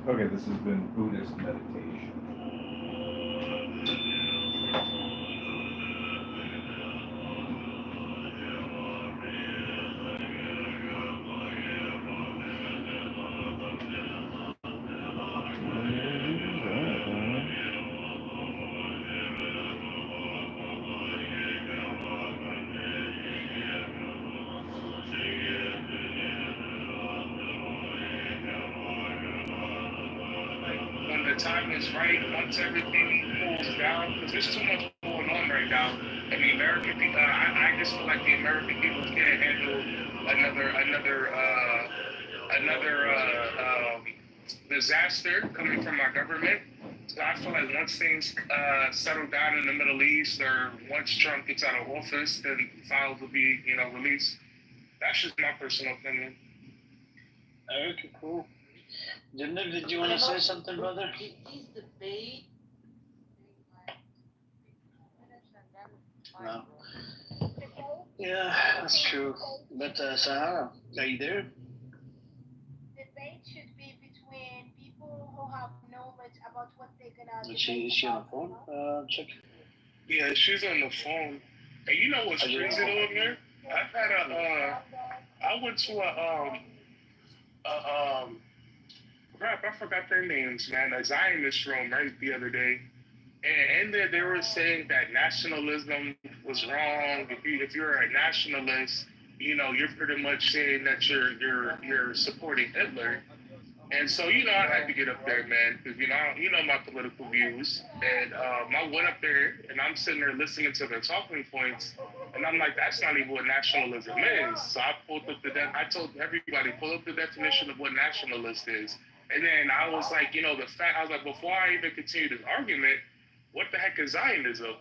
Okay, this has been Buddhist meditation. Like when the time is right, once everything cools down, because there's too much going on right now, and the American people, I just feel like the American people can't handle another disaster coming from our government. So I feel like once things settle down in the Middle East, or once Trump gets out of office, then files will be, released. That's just my personal opinion. Okay, cool. Jimmy, did you want to say something, brother? No. Yeah, that's true. But Sahara, are you there? Is she on the phone? Check. Yeah, she's on the phone. And you know what's crazy though, Amir? I've had I went to a crap, I forgot their names, man. A Zionist room right the other day, and in there they were saying that nationalism was wrong. If you're a nationalist, you're pretty much saying that you're supporting Hitler. And so, I had to get up there, man, because my political views, and I went up there, and I'm sitting there listening to their talking points, and I'm like, that's not even what nationalism is. So I pulled up I told everybody, pull up the definition of what nationalist is, and then I was like, I was like, before I even continue this argument, what the heck is Zionism?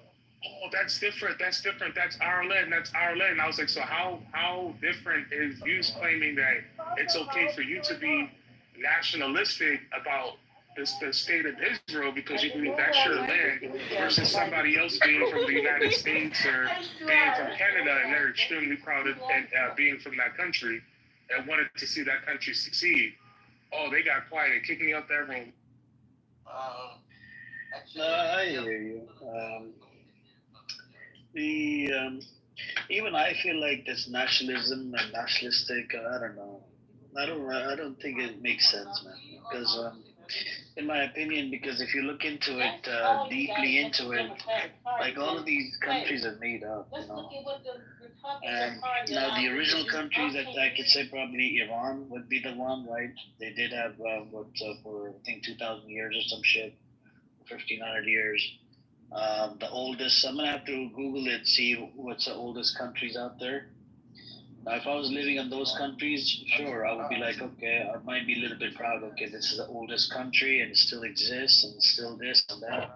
Oh, that's different. That's different. That's Ireland. That's Ireland. And I was like, so how different is you claiming that it's okay for you to be nationalistic about the state of Israel because you believe that's your land versus somebody else being from the United States or being from Canada and they're extremely proud of and, being from that country and wanted to see that country succeed. Oh, they got quiet and kicked me out that room. I hear you. The Even I feel like this nationalism and nationalistic. I don't know. I don't think it makes sense, man. Because in my opinion, because if you look into it deeply into it, like all of these countries are made up, And now the original countries that I could say probably Iran would be the one, right? They did have for I think 2,000 years or some shit, 1,500 years. The oldest, I'm gonna have to Google it, see what's the oldest countries out there. Now, if I was living in those countries, sure, I would be like, okay, I might be a little bit proud. Okay, this is the oldest country and it still exists and still this and that.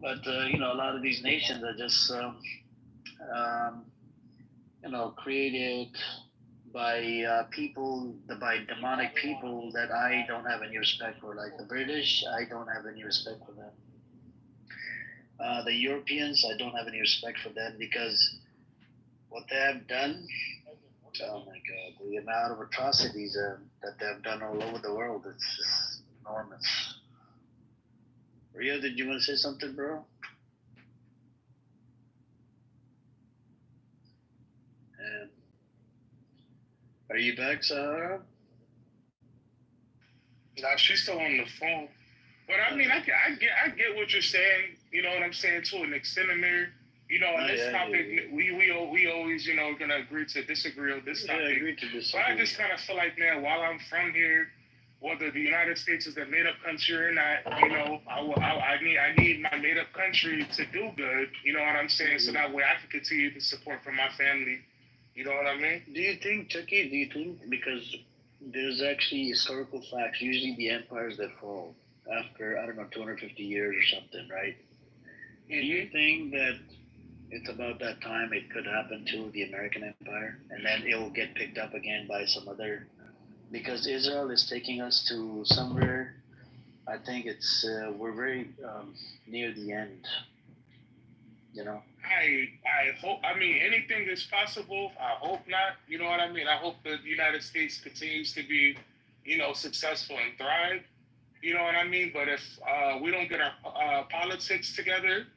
But a lot of these nations are just, um, created by by demonic people that I don't have any respect for. Like the British, I don't have any respect for them. The Europeans, I don't have any respect for them because what they have done. Oh my God, the amount of atrocities that they have done all over the world, it's just enormous. Rio, did you want to say something, bro? And are you back, Sahara? Nah, she's still on the phone. But I mean, I get what you're saying. You know what I'm saying to an extent, Amir. On this topic, we always, gonna agree to disagree on this topic. Yeah, agree to disagree. But I just kind of feel like, man, while I'm from here, whether the United States is a made up country or not, I need my made up country to do good. You know what I'm saying? So that way I can continue to support from my family. You know what I mean? Do you think, Chucky? Do you think because there's actually historical facts? Usually, the empires that fall after I don't know 250 years or something, right? Do you think that it's about that time it could happen to the American Empire, and then it will get picked up again by some other? Because Israel is taking us to somewhere. I think we're very near the end. You know. I hope. I mean, anything is possible. I hope not. You know what I mean? I hope the United States continues to be, successful and thrive. You know what I mean? But if we don't get our politics together,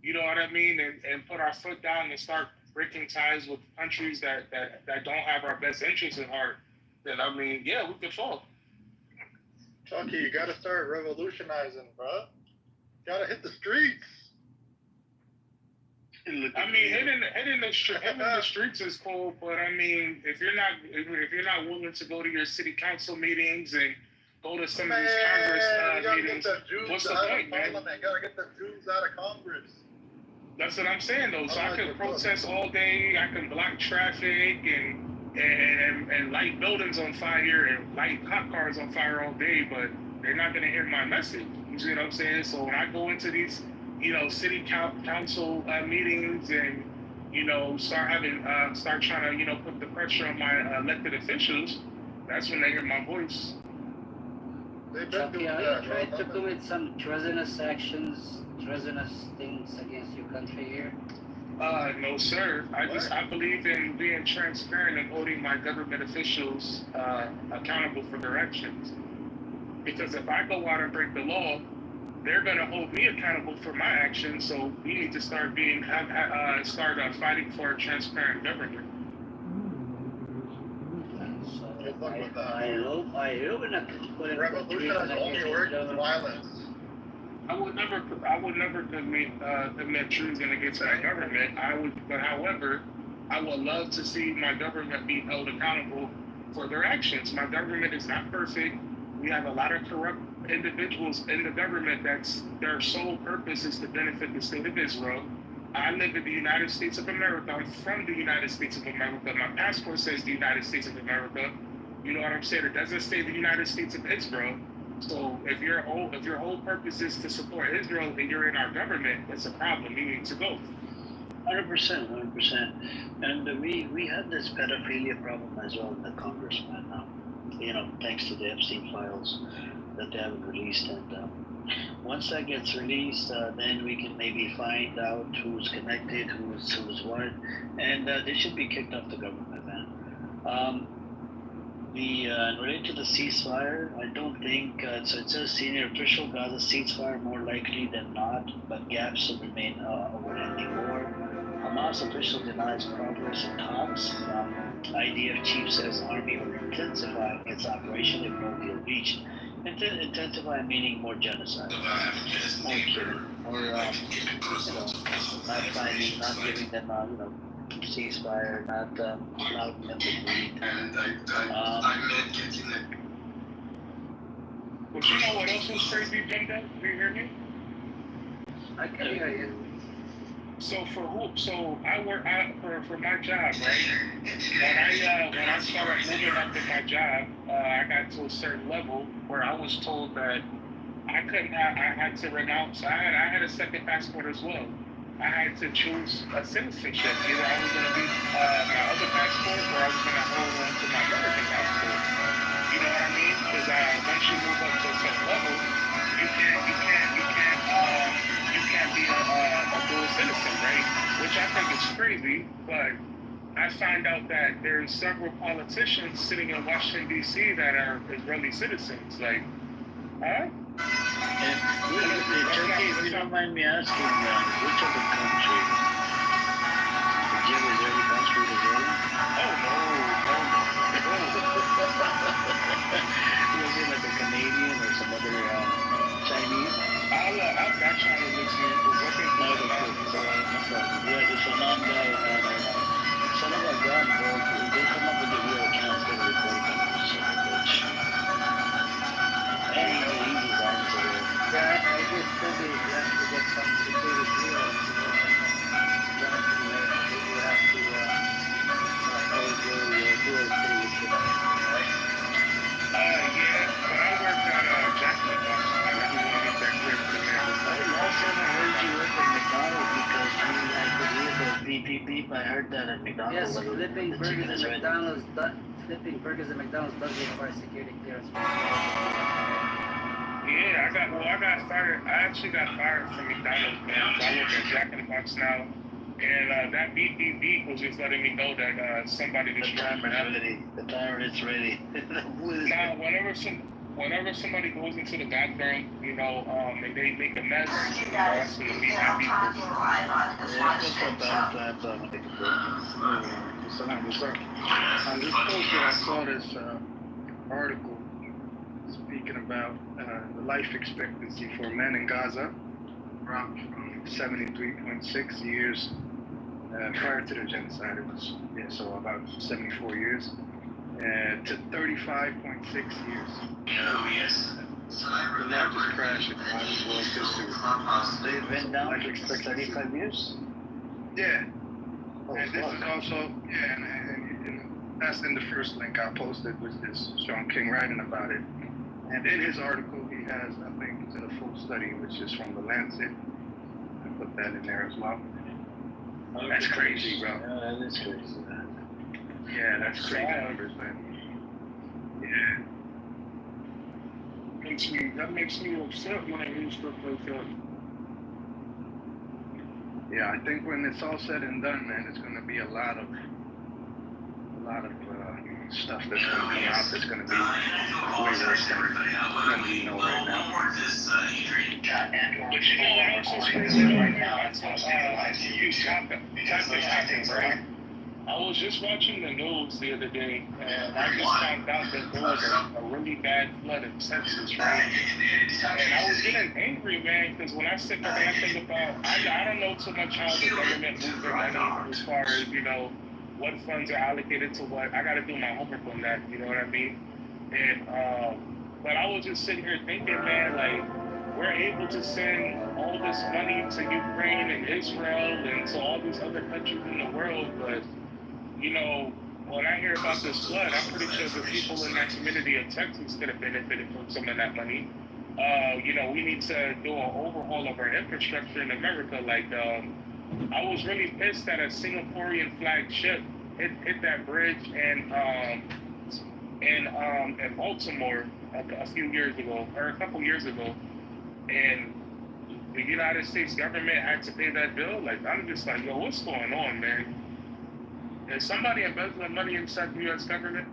you know what I mean, and put our foot down and start breaking ties with countries that don't have our best interests at heart, then I mean, yeah, we could fall. Chucky, you gotta start revolutionizing, bro. Gotta hit the streets. I mean, hitting the streets is cool, but I mean, if you're not willing to go to your city council meetings and go to some of these Congress meetings, what's the point, man? Gotta get the Jews out of Congress. That's what I'm saying, though. So I can protest all day. I can block traffic and light buildings on fire and light cop cars on fire all day, but they're not gonna hear my message. You see what I'm saying? So when I go into these, city council meetings and start trying to put the pressure on my elected officials, that's when they hear my voice. Chucky, are you trying to commit some treasonous actions, treasonous things against your country here? No, sir. I believe in being transparent and holding my government officials accountable for their actions. Because if I go out and break the law, they're going to hold me accountable for my actions. So we need to start fighting for a transparent government. I hope we're not putting Revolution has only worked with violence. I would never commit treason against my government. However, I would love to see my government be held accountable for their actions. My government is not perfect. We have a lot of corrupt individuals in the government that's their sole purpose is to benefit the state of Israel. I live in the United States of America. I'm from the United States of America. My passport says the United States of America. You know what I'm saying? It doesn't say the United States of Israel. So if your whole purpose is to support Israel and you're in our government, that's a problem. You need to go. 100%. And we had this pedophilia problem as well in the Congressman. Thanks to the Epstein files that they haven't released. And once that gets released, then we can maybe find out who's connected, who's what, and they should be kicked off the government, man. Related to the ceasefire, I don't think so. It says senior official Gaza ceasefire more likely than not, but gaps will remain over ending war. Hamas official denies progress in talks. IDF chief says army will intensify its operation if no deal reached. Intensify meaning more genocide, more killing, or not giving them ceasefire, not allowing them to breathe. But you know what else was crazy, Brenda? Do you hear me? I can hear you. So I work for my job, right? When I started moving up in my job, I got to a certain level where I was told that I had to renounce. I had a second passport as well. I had to choose a citizenship. Either I was going to be my other passport or I was going to hold on to my American passport. You know what I mean? Because once you move up to a certain level, you can't be a dual citizen, right? Which I think is crazy, but I find out that there's several politicians sitting in Washington, D.C. that are Israeli citizens. Like, huh? And Turkey, if you don't mind me asking, which of the countries? Did you have Israeli passport as well? Oh, no. Was it like a Canadian or some other Chinese? I've got Chinese with you. It's a non-guy. Son of a gun, bro. They come up with the real accounts that are recording which. And easy arms are there. Yeah, I guess probably you have to get some security clearance. You have to hold your dual citizenship, right? Yeah, but I worked at Jackson Box. I just want to get that clear for the man. Last time I heard you work at McDonald's because I could hear the beep beep beep. I heard that at McDonald's. Yes, flipping burgers at McDonald's does require security clearance. Yeah, I got fired. I actually got fired from McDonald's, man. So I work at Jack in the Box now. And that beep beep beep was just letting me know that somebody The destroyed timer my is ready. The timer is ready. Now, whenever somebody goes into the bathroom, and they make a mess, that's gonna be happy. Yeah, that's what bad plans are when they can go. On this post that I saw this article speaking about the life expectancy for men in Gaza, around 73.6 years prior to the genocide. It was so about 74 years, to 35.6 years. The largest crash in modern world history. They've been down for 35 years? Yeah. Oh, And this fuck. is also, and that's in the first link I posted, was this Sean King writing about it. And in his article, he has a link to the full study, which is from the Lancet. I put that in there as well. That's crazy, bro. Yeah, that is crazy, man. Yeah, that's crazy numbers, man. Yeah. That makes me upset when I hear stuff like that. Yeah, I think when it's all said and done, man, it's gonna be a lot of stuff that's gonna come out that's gonna be way worse than we know right now. But you know what else is crazy right now? Topic, right? I was just watching the news the other day, and I just found out that there was a really bad flood in Texas, right? And I was getting angry, man, because when I sit there and I think about, I don't know too much how the government moves their money as far as, what funds are allocated to what. I got to do my homework on that, you know what I mean? And, but I was just sitting here thinking, man, like, we're able to send all this money to Ukraine and Israel and to all these other countries in the world, but when I hear about this flood, I'm pretty sure the people in that community of Texas could have benefited from some of that money. We need to do an overhaul of our infrastructure in America. Like, I was really pissed that a Singaporean flagged ship hit that bridge in Baltimore a few years ago, or a couple years ago, and the United States government had to pay that bill. Like, I'm just like, yo, what's going on, man? Is somebody embezzling money inside the U.S. government?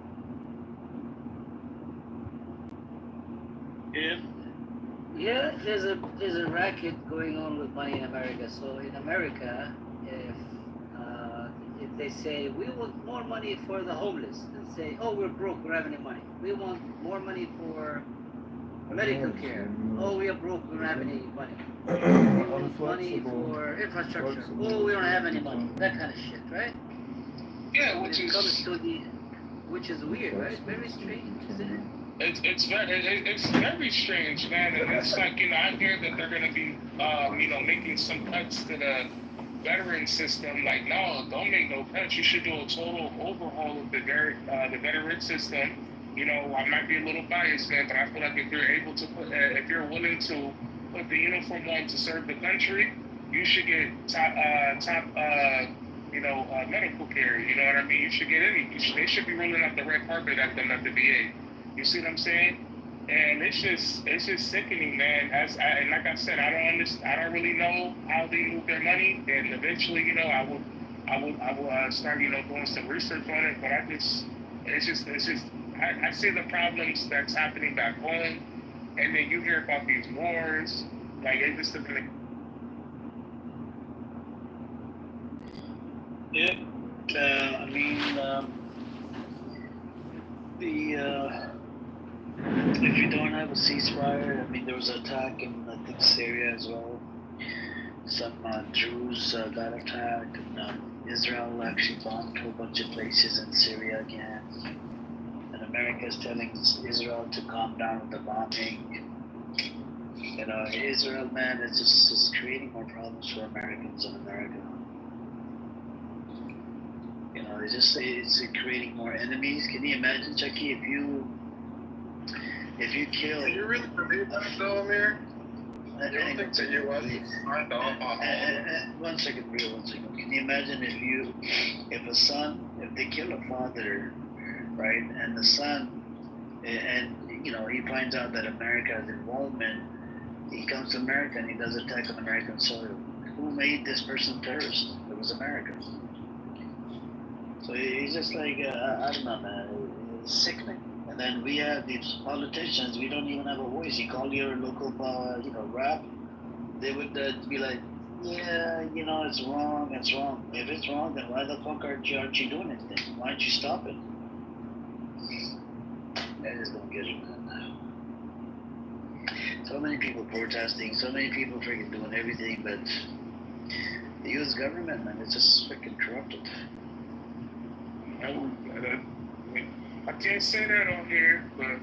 Yeah. Yeah, there's a racket going on with money in America. So in America, if they say we want more money for the homeless, and say, oh, we're broke, we don't have any money. We want more money for medical care. Oh, we are broke, we don't have any money. We want money for infrastructure. Oh, we don't have any money. That kind of shit, right? Yeah, Which is weird, right? Very strange, isn't it? It's very strange, man. And it's like, I hear that they're gonna be making some cuts to the veteran system. Like, no, don't make no cuts. You should do a total overhaul of the veteran system. I might be a little biased, man, but I feel like if you're able to if you're willing to put the uniform on to serve the country, you should get top medical care. You know what I mean? You should get they should be rolling out the red carpet at them at the VA. You see what I'm saying? And it's just sickening, man. And like I said, I don't really know how they move their money. And eventually, I will start, doing some research on it. But I see the problems that's happening back home, and then you hear about these wars. Like, it just doesn't. Yeah. If you don't have a ceasefire, there was an attack in, I think, Syria as well. Some Jews got attacked, and Israel actually bombed a bunch of places in Syria again. And America is telling Israel to calm down with the bombing. Israel, man, is just creating more problems for Americans in America. It's creating more enemies. Can you imagine, Chucky, if you kill? Do you really believe that, though, Amir? You don't think the U.S. is signed off on all of this? One second, bro. 1 second. Can you imagine if they kill a father, right, and the son, and he finds out that America has involvement, he comes to America and he does attack on American soil. Who made this person terrorist? It was America. So he's just like, I don't know, man. It's sickening. And then we have these politicians. We don't even have a voice. You call your local, rap. They would be like, yeah, it's wrong. It's wrong. If it's wrong, then why the fuck aren't you doing anything? Why don't you stop it? I just don't get it, man. So many people protesting. So many people freaking doing everything, but the U.S. government, man, it's just freaking corrupted. I can't say that on here, but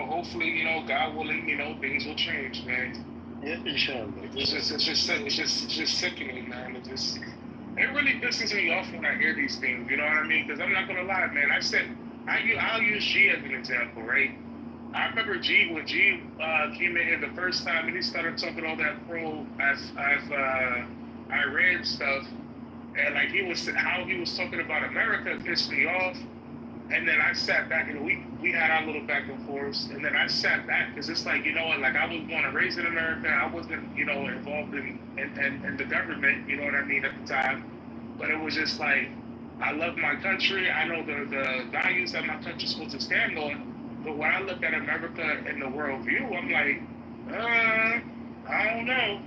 hopefully, God willing, things will change, man. Yeah, inshallah. It's just sickening, man. It really pisses me off when I hear these things. You know what I mean? Because I'm not gonna lie, man. I'll use G as an example, right? I remember G when G came in here the first time and he started talking all that Iran stuff, and like how he was talking about America pissed me off. And then I sat back and we had our little back and forth. And then I sat back because it's like, like I was born and raised in America. I wasn't, involved in the government, you know what I mean, at the time. But it was just like, I love my country. I know the values that my country's supposed to stand on. But when I look at America in the world view, I'm like, I don't know.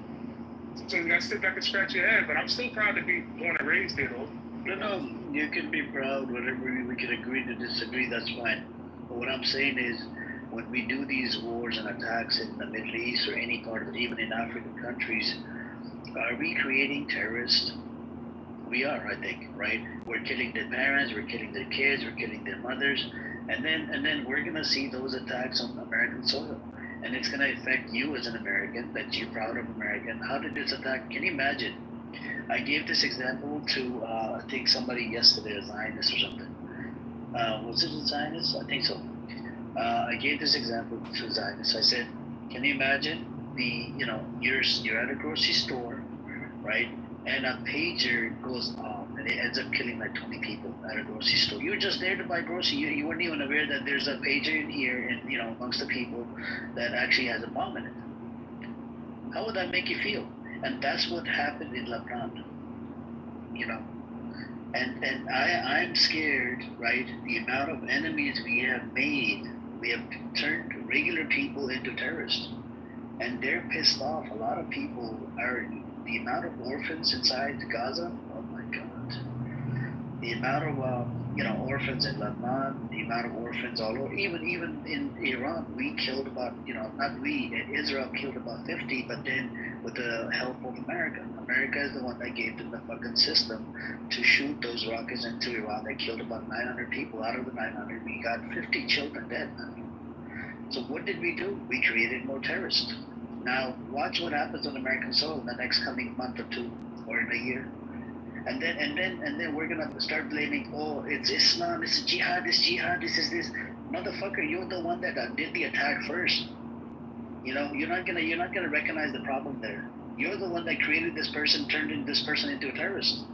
So you gotta sit back and scratch your head. But I'm still proud to be born and raised there, though. No, you can be proud, whatever we can agree to disagree, that's fine. But what I'm saying is, when we do these wars and attacks in the Middle East or any part of it, even in African countries, are we creating terrorists? We are, I think, right? We're killing their parents, we're killing their kids, we're killing their mothers, and then we're gonna see those attacks on American soil. And it's gonna affect you as an American, that you're proud of American. How did this attack, can you imagine? I gave this example to, I think somebody yesterday, a Zionist or something. Was it a Zionist? I think so. I gave this example to Zionists. I said, can you imagine you're at a grocery store, right? And a pager goes off and it ends up killing like 20 people at a grocery store. You were just there to buy groceries. You weren't even aware that there's a pager in here and, amongst the people that actually has a bomb in it. How would that make you feel? And that's what happened in Lebanon, And I'm scared, right? The amount of enemies we have made, we have turned regular people into terrorists. And they're pissed off. A lot of people are, the amount of orphans inside Gaza, oh my God. The amount of, orphans in Lebanon, the amount of orphans all over, even in Iran, we killed about, not we, Israel killed about 50, but then with the help of America. America is the one that gave them the fucking system to shoot those rockets into Iran. They killed about 900 people. Out of the 900, we got 50 children dead. So what did we do? We created more terrorists. Now, watch what happens on American soil in the next coming month or two, or in a year. And then we're gonna start blaming, oh, it's Islam, it's jihad, this is motherfucker, you're the one that did the attack first. You're not gonna recognize the problem there. You're the one that created this person, turned this person into a terrorist.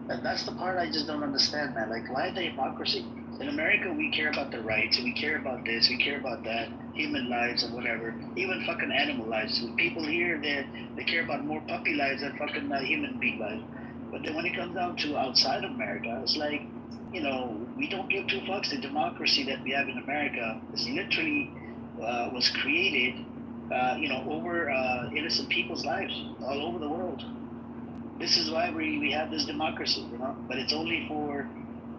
And that's the part I just don't understand, man. Like, why the hypocrisy? In America, we care about the rights, we care about this, we care about that, human lives and whatever, even fucking animal lives. People here, they care about more puppy lives than fucking human being lives. But then when it comes down to outside of America, it's like, we don't give two fucks. The democracy that we have in America is literally was created, over innocent people's lives all over the world. This is why we have this democracy, but it's only for.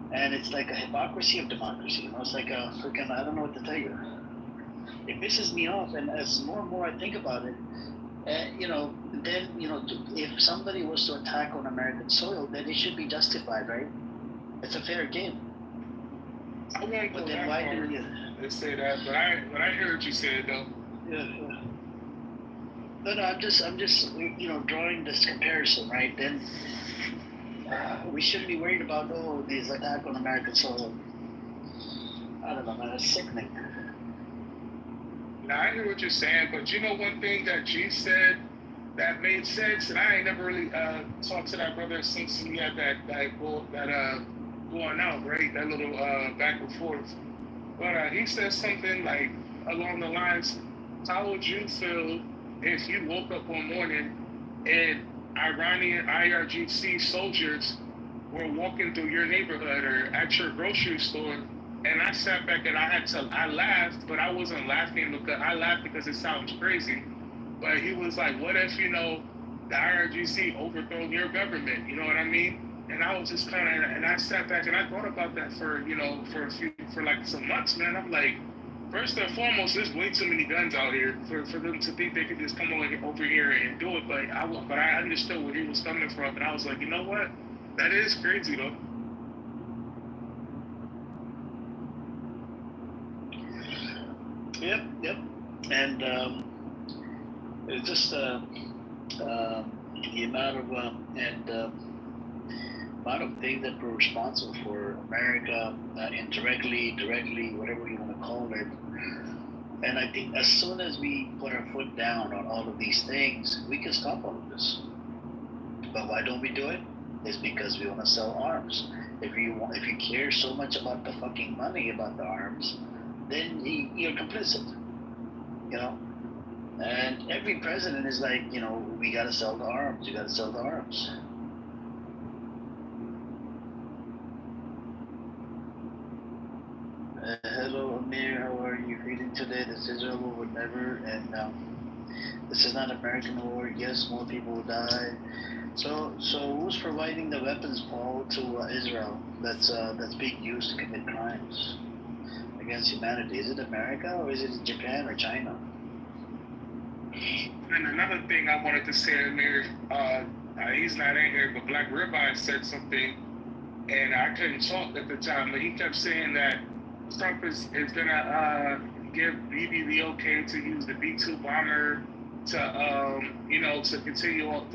And it's like a hypocrisy of democracy, It's like a freaking, I don't know what to tell you. It pisses me off, and as more and more I think about it, then, if somebody was to attack on American soil, then it should be justified, right? It's a fair game. I won't go that why far. do you? They say that, but I hear what you said, though. Yeah. No, I'm just, drawing this comparison, right? Then we shouldn't be worried about, this attack on American soil. I don't know, man, it's sickening. Now, I hear what you're saying, but one thing that G said that made sense, and I ain't never really talked to that brother since he had that going out, right? That little back and forth. But he said something like along the lines, how would you feel if you woke up one morning and Iranian IRGC soldiers were walking through your neighborhood or at your grocery store And I sat back and I laughed, but I wasn't laughing because I laughed because it sounds crazy. But he was like, what if, the IRGC overthrown your government? You know what I mean? And I was just kind of, and I sat back and I thought about that for, for like some months, man. I'm like, first and foremost, there's way too many guns out here for them to think they could just come over here and do it. But I understood where he was coming from. And I was like, you know what? That is crazy, though. Yep. And it's just the amount of things that were responsible for America, indirectly, directly, whatever you want to call it. And I think as soon as we put our foot down on all of these things, we can stop all of this. But why don't we do it? It's because we want to sell arms. If you care so much about the fucking money about the arms, then you're complicit. And every president is like, we gotta sell the arms. You gotta sell the arms. Hello, Amir. How are you feeling today? This is Israel would never, and this is not American war. Yes, more people will die. So who's providing the weapons, Paul, to Israel that's being used to commit crimes against humanity? Is it America or is it Japan or China? And another thing I wanted to say, Amir, he's not in here, but Black Ribeye said something, and I couldn't talk at the time, but he kept saying that Trump is gonna give Bibi the okay to use the B-2 bomber to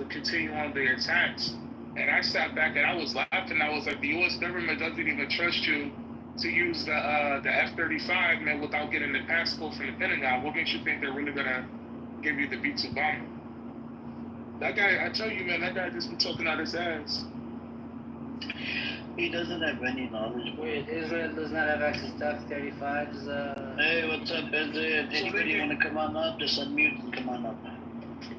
continue on the attacks. And I sat back and I was laughing. I was like, the U.S. government doesn't even trust you to use the F-35, man, without getting the passcode from the Pentagon. What makes you think they're really gonna give you the B-2 bomber? That guy, I tell you, man, that guy just been talking out his ass. He doesn't have any knowledge. Wait, Israel does not have access to F-35s. Hey, what's up, Ezra? Anybody want to come on up? Just unmute and come on up.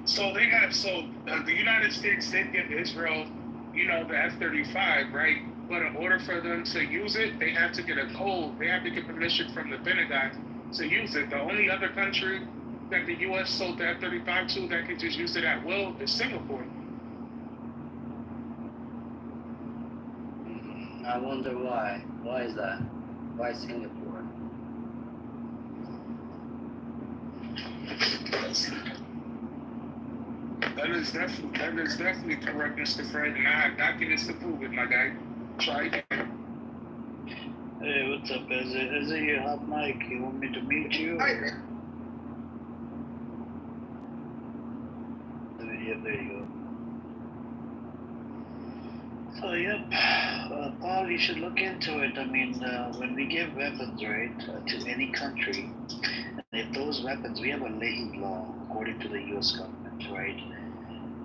So the United States did give Israel, the F-35, right? But in order for them to use it, they have to get a code. They have to get permission from the Pentagon to use it. The only other country that the U.S. sold the F-35 to that can just use it at will is Singapore. I wonder why. Why is that? Why Singapore? That is definitely correct, Mr. Fred, and I have documents to prove it, my guy. Try again. Hey, what's up, Ezra? Ezra, you hot mic. You want me to mute you? Or? Yeah, there you go. So, yep. Paul, you should look into it. I mean, when we give weapons, right, to any country, and if those weapons, we have a Leahy law, according to the U.S. government, right?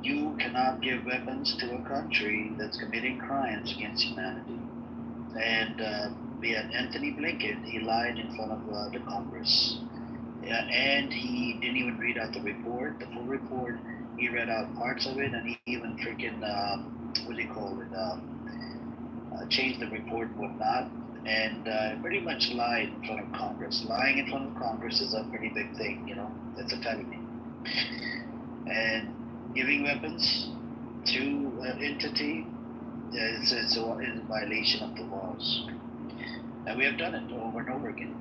You cannot give weapons to a country that's committing crimes against humanity. And we had Anthony Blinken, he lied in front of the Congress. Yeah, and he didn't even read out the report, the full report. He read out parts of it, and he even freaking, what do you call it, changed the report and whatnot, and pretty much lied in front of Congress. Lying in front of Congress is a pretty big thing, it's a felony. And giving weapons to an entity is a violation of the laws. And we have done it over and over again.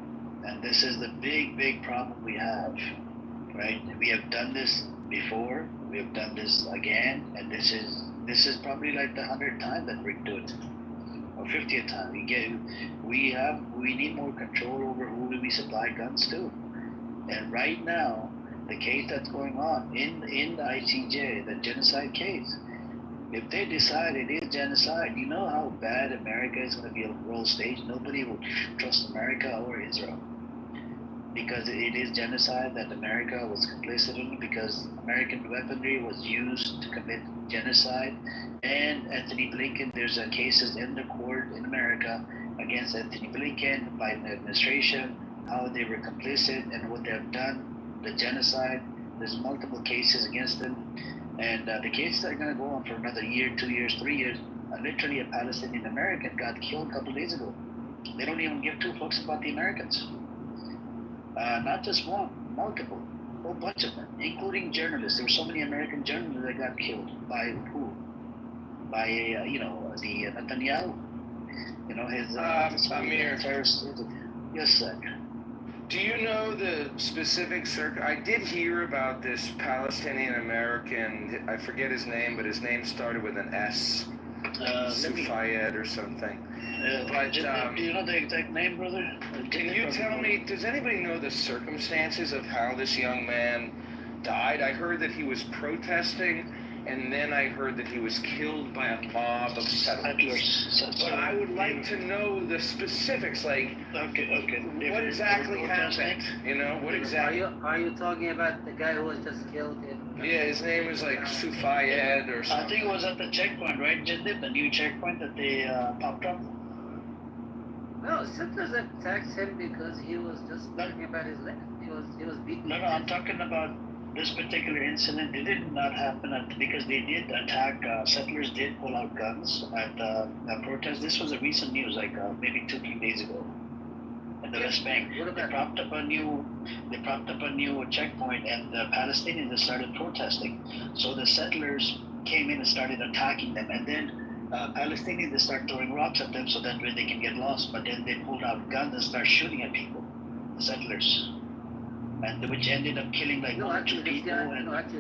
And this is the big problem we have, right? We have done this before, we have done this again, and this is probably like the 100th time that we're doing it, or 50th time. We need more control over who we supply guns to. And right now, the case that's going on in the ICJ, the genocide case, if they decide it is genocide, you know how bad America is going to be on the world stage. Nobody will trust America or Israel, because it is genocide that America was complicit in, because American weaponry was used to commit genocide. And Anthony Blinken, there's cases in the court in America against Anthony Blinken, Biden administration, how they were complicit and what they have done, the genocide. There's multiple cases against them. And the cases are going to go on for another year, 2 years, 3 years. Literally, a Palestinian American got killed a couple of days ago They don't even give two fucks about the Americans. Not just one, multiple, whole bunch of them, including journalists. There were so many American journalists that got killed by who? By the Netanyahu. You know his Amir. terrorist. Yes, sir. Do you know the specific I did hear about this Palestinian American, I forget his name, but his name started with an S, Sufayed or something. But do you know the exact name, brother? Can you tell me, does anybody know the circumstances of how this young man died? I heard that he was protesting, and then I heard that he was killed by a mob of settlers. But I would like to know the specifics, like what exactly happened. You know, what exactly? Are you talking about the guy who was just killed in? Yeah, his name was like Sufayed or something. I think it was at the checkpoint, right, Jindip? The new checkpoint that they popped up. No, settlers attacked him because he was just talking about his land. He was beaten. No, I'm talking about this particular incident. It did not happen because they did attack. Settlers did pull out guns at a protest. This was a recent news, like maybe 2-3 days ago, in the West Bank. They propped up a new checkpoint, and the Palestinians started protesting. So the settlers came in and started attacking them, and then Palestinians start throwing rocks at them so that way they can get lost. But then they pulled out guns and start shooting at people, the settlers, and which ended up killing like one or two people.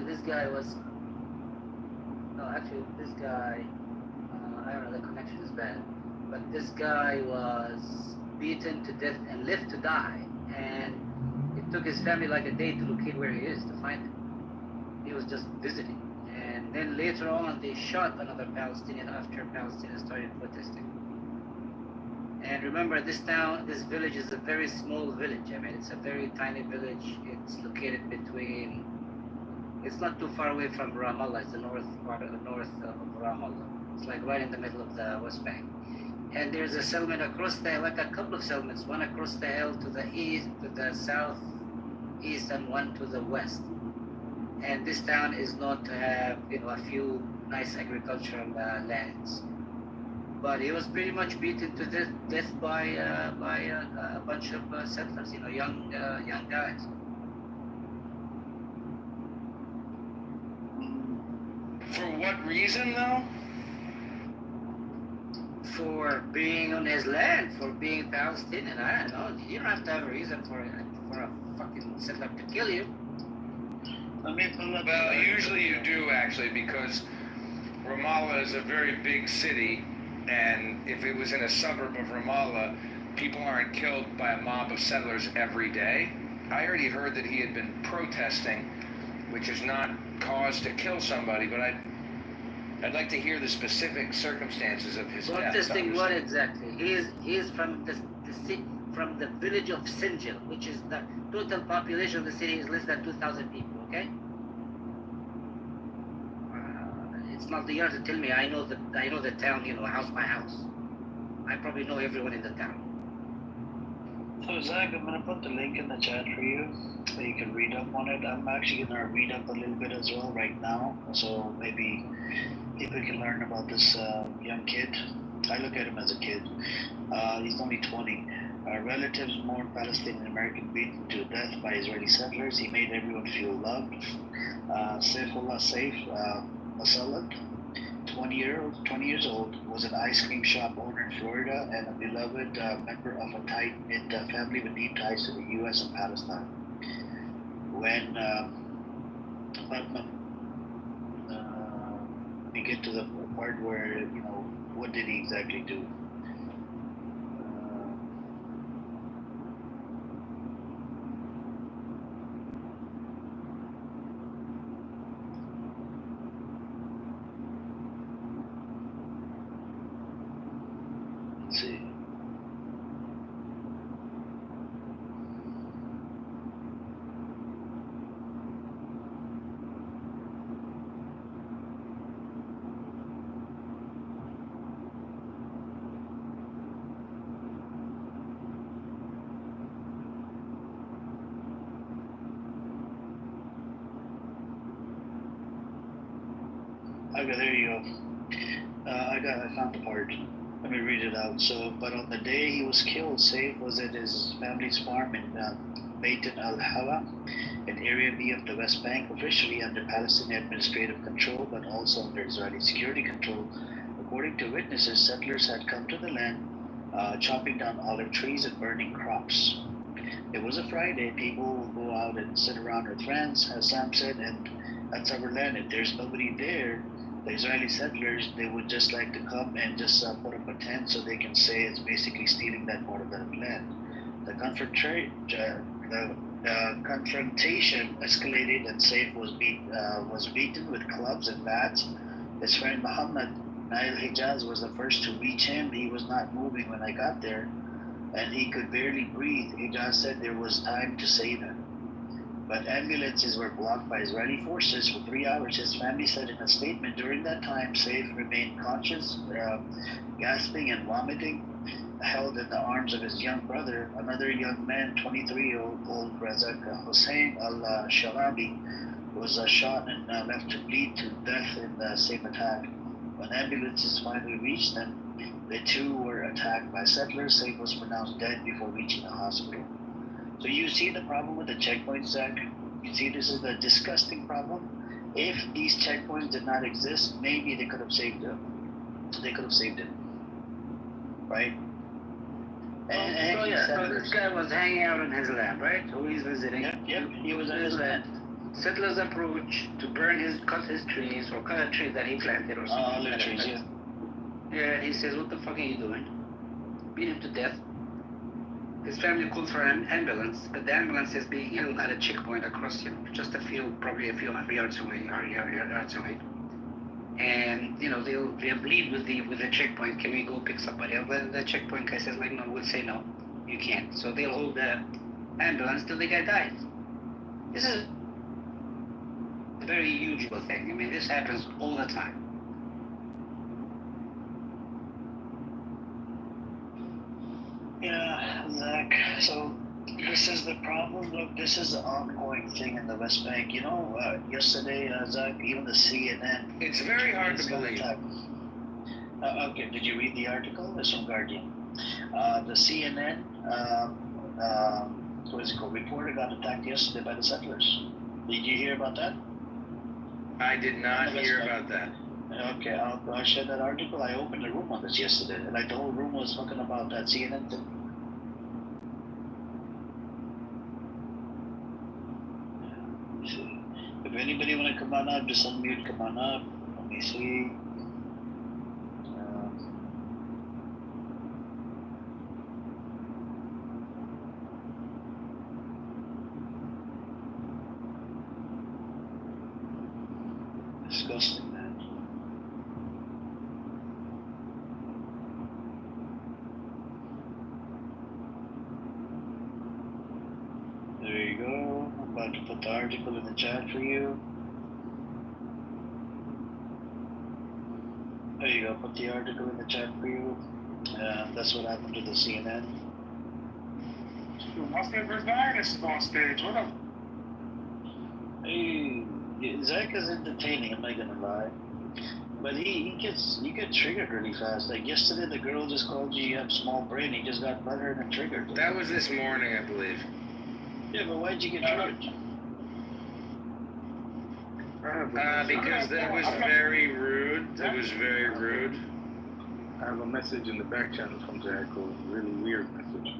This guy. I don't know. The connection is bad, but this guy was beaten to death and lived to die, and it took his family like a day to locate where he is to find him. He was just visiting. And then later on, they shot another Palestinian after Palestinians started protesting. And remember, this village is a very small village. I mean, it's a very tiny village. It's located it's not too far away from Ramallah. It's the north of Ramallah. It's like right in the middle of the West Bank. And there's a settlement across there, like a couple of settlements, one across the hill to the east, to the southeast, and one to the west. And this town is known to have, a few nice agricultural lands. But he was pretty much beaten to death by a bunch of settlers, young guys. For what reason, though? For being on his land, for being Palestinian. I don't know. You don't have to have a reason for a fucking settler to kill you. Well, usually you do, actually, because Ramallah is a very big city, and if it was in a suburb of Ramallah, people aren't killed by a mob of settlers every day. I already heard that he had been protesting, which is not cause to kill somebody, but I'd like to hear the specific circumstances of his death. Protesting what exactly? He is from from the village of Sinjil, which is the total population of the city is less than 2,000 people. Okay. It's not the year to tell me. I know the town. House by house. I probably know everyone in the town. So Zach, I'm gonna put the link in the chat for you so you can read up on it. I'm actually gonna read up a little bit as well right now, so maybe people can learn about this young kid. I look at him as a kid. He's only 20. Relatives mourn Palestinian American beaten to death by Israeli settlers. He made everyone feel loved. Saifullah Saif Masalat, 20 years old, was an ice cream shop owner in Florida and a beloved member of a tight-knit family with deep ties to the U.S. and Palestine. When we get to the part where, what did he exactly do? Let's see. Okay, there you go. I found the part. Let me read it out. So, but on the day he was killed, Saif was at his family's farm in Beitin al-Hawa, an area B of the West Bank, officially under Palestinian administrative control, but also under Israeli security control. According to witnesses, settlers had come to the land, chopping down olive trees and burning crops. It was a Friday. People will go out and sit around with friends, as Sam said, and that's our land. If there's nobody there, the Israeli settlers, they would just like to come and just put up a tent so they can say it's basically stealing that part of that land. The confrontation escalated and Saif was beaten with clubs and bats. His friend Muhammad Nail Hijaz was the first to reach him. He was not moving when I got there, and he could barely breathe. Hijaz said there was time to save him. But ambulances were blocked by Israeli forces for 3 hours. His family said in a statement, during that time, Saif remained conscious, gasping and vomiting, held in the arms of his young brother. Another young man, 23-year-old Razak Hussein al-Shalabi, was shot and left to bleed to death in the same attack. When ambulances finally reached them, the two were attacked by settlers. Saif was pronounced dead before reaching the hospital. So you see the problem with the checkpoints, Zach? You see this is the disgusting problem. If these checkpoints did not exist, maybe they could have saved him. They could have saved him. Right? So this guy was hanging out in his land, right? So he's visiting. Yep, he was in his land. Settlers approach to cut his trees or cut a tree that he planted or something. Olive trees, yeah. Yeah, and he says, what the fuck are you doing? Beat him to death. His family called for an ambulance, but the ambulance is being at a checkpoint across, just probably a few hundred yards away, yards away. And they'll plead with the checkpoint. Can we go pick somebody else? The checkpoint guy says no. We'll say no, you can't. So they'll hold the ambulance till the guy dies. This is a very usual thing. I mean, this happens all the time. Yeah, Zach. So this is the problem. Look, this is an ongoing thing in the West Bank. Yesterday, Zach, even the CNN. It's very hard to believe. Okay, did you read the article? It's from Guardian. The CNN, what is it called? Reporter got attacked yesterday by the settlers. Did you hear about that? I did not hear about that. Okay, I'll share that article. I opened a room on this yesterday, and the whole room was talking about that CNN thing. If anybody want to come on up, just unmute, come on up. Let me see. Disgusting, man. There you go. I'm about to put the article in the chat for you. There you go. Put the article in the chat for you. That's what happened to the CNN. My favorite Zionist is on stage. What up? Hey, Zach is entertaining. I'm not gonna lie, but you get triggered really fast. Like yesterday, the girl just called you have small brain. He just got butthurt and triggered. That was this morning, I believe. Yeah, but why'd you get triggered? Because that was very rude. It was very rude. I have a message in the back channel from Zach, a really weird message.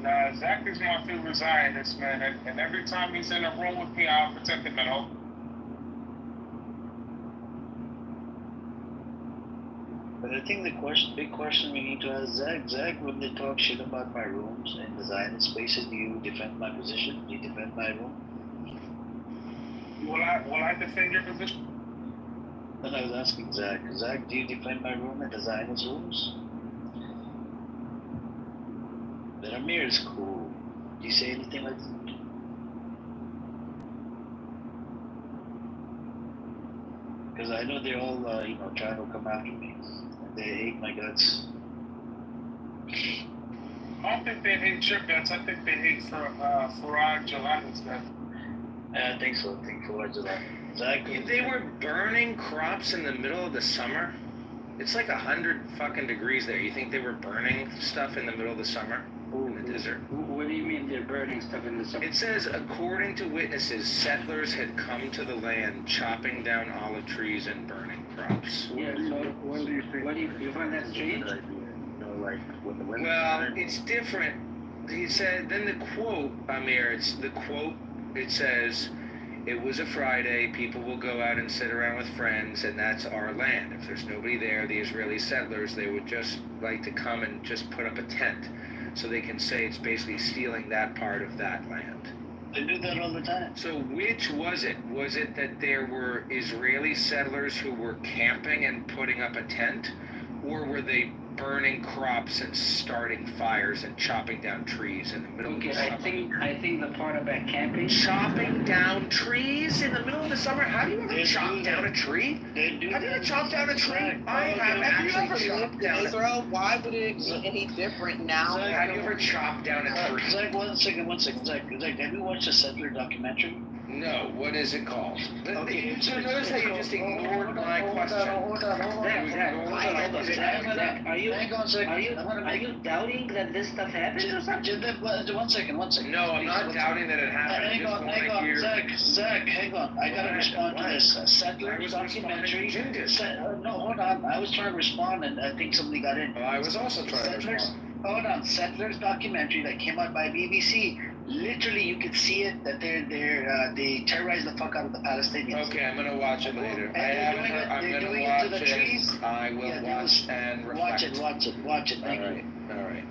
Nah, Zach is my favorite Zionist, man. And every time he's in a room with me, I'll protect him at all. But I think the big question we need to ask Zach, when they talk shit about my rooms and the Zionist spaces, do you defend my position? Do you defend my room? Will I defend your position? Then I was asking Zach, do you defend my room and the Zionist rooms? But Amir is cool. Do you say anything like that? Because I know they're all, trying to come after me. They hate my guts. I don't think they hate your guts. I think they hate Farad Jalani's guts. I think so. I think Farad Jalani. Zach, They were burning crops in the middle of the summer. It's like 100 fucking degrees there. You think they were burning stuff in the middle of the summer in the desert? What do you mean they're burning stuff in the summer? It says, according to witnesses, settlers had come to the land, chopping down olive trees and burning crops. Yeah, so When do you think? what do you find that strange? Good idea, like when the wind. Well, it's different. He said, then the quote, Amir, it says, it was a Friday, people will go out and sit around with friends, and that's our land. If there's nobody there, the Israeli settlers, they would just like to come and just put up a tent. So they can say it's basically stealing that part of that land. They do that all the time. So which was it? Was it that there were Israeli settlers who were camping and putting up a tent? Or were they burning crops and starting fires and chopping down trees in the middle of the summer? I think the part about camping. Chopping down trees in the middle of the summer? How do you ever They chop do down that. a tree? They do Have you ever that. chopped down a tree? Zach, I have actually chopped down a tree. Israel, why would it be any different now? Zach, Have you ever chopped down a tree? Zach, one second. Zach, have you watched the Settler documentary? No, what is it called? Okay, So notice how you just ignored my question. Zach, are you Hang on a second. I want to are make you doubting that this stuff happens or something? One second. No, I'm not doubting that it happened. I Hang just on, want to hear. Zach, hang on. I gotta respond to this. Settler I was documentary. responding to Jim. No, hold on. I was trying to respond, and I think somebody got in. Well, I was also trying to Settlers, respond. hold on. Settlers documentary that came out by BBC. Literally, you could see it that they terrorize the fuck out of the Palestinians. Okay, I'm gonna watch it later. And I they're haven't doing heard. it- I'm they're gonna doing it to watch the it. trees. I will Yeah, they watch was- and reflect. Watch it. Thank you. All right.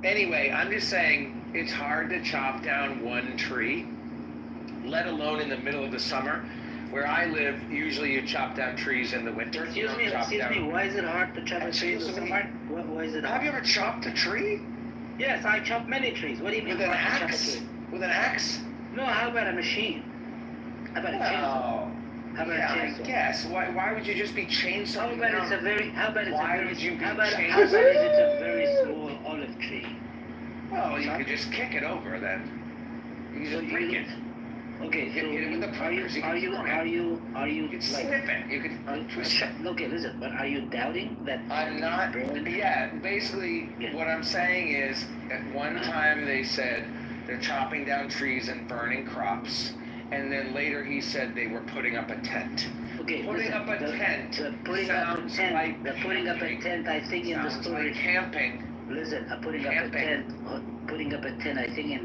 Anyway, I'm just saying it's hard to chop down one tree, let alone in the middle of the summer. Where I live, usually you chop down trees in the winter. You don't chop down. Why is it hard to chop a tree? Excuse me? Why is it hard? Have you ever chopped a tree Yes, I chop many trees. What do you mean with an hard to chop a axe? tree? With an axe? No, how about a machine? How about a chainsaw? Oh, How about yeah, a I chainsaw? guess. Why would you just be How chainsawing about down? it's a very Why would you be how about chainsawing? it's a very small olive tree? Well, you could just kick it over then. You So just break it. Okay, You can hit it with the so puckers. You are can you throw it. are you You could like slip it. You could twist it. okay, listen, but are you doubting that I'm not. burn- Yeah, basically, Yeah. what I'm saying is, at one time they said they're chopping down trees and burning crops, and then later he said they were putting up a tent. Okay, Putting listen, up a tent the putting up a sounds tent, like the putting up a camping. tent, I think in the Sounds story. like camping. Listen, putting Camping. putting up a tent. I think in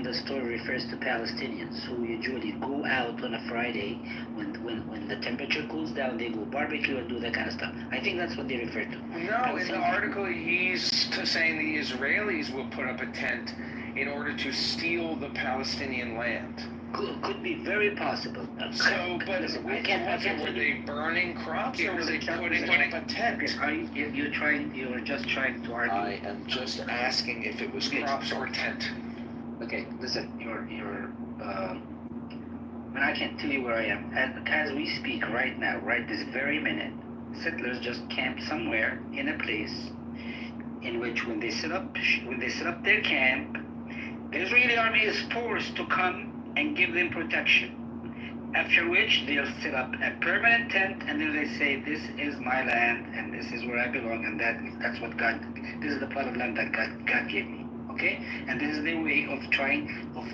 the story refers to Palestinians who usually go out on a Friday when the temperature cools down. They go barbecue and do that kind of stuff. I think that's what they refer to. No, in the article he's saying the Israelis will put up a tent in order to steal the Palestinian land. Could be very possible. So, but listen, were they burning crops or were they putting up a tent? Are you're just trying to argue? I am just asking if it was crops or tent. Okay, listen, and I can tell you where I am. As we speak right now, right this very minute, settlers just camp somewhere in a place in which when they set up their camp, the Israeli army is forced to come and give them protection. After which they'll set up a permanent tent and then they say, this is my land and this is where I belong and that's what God, this is the plot of land that God gave me. Okay? And this is their way of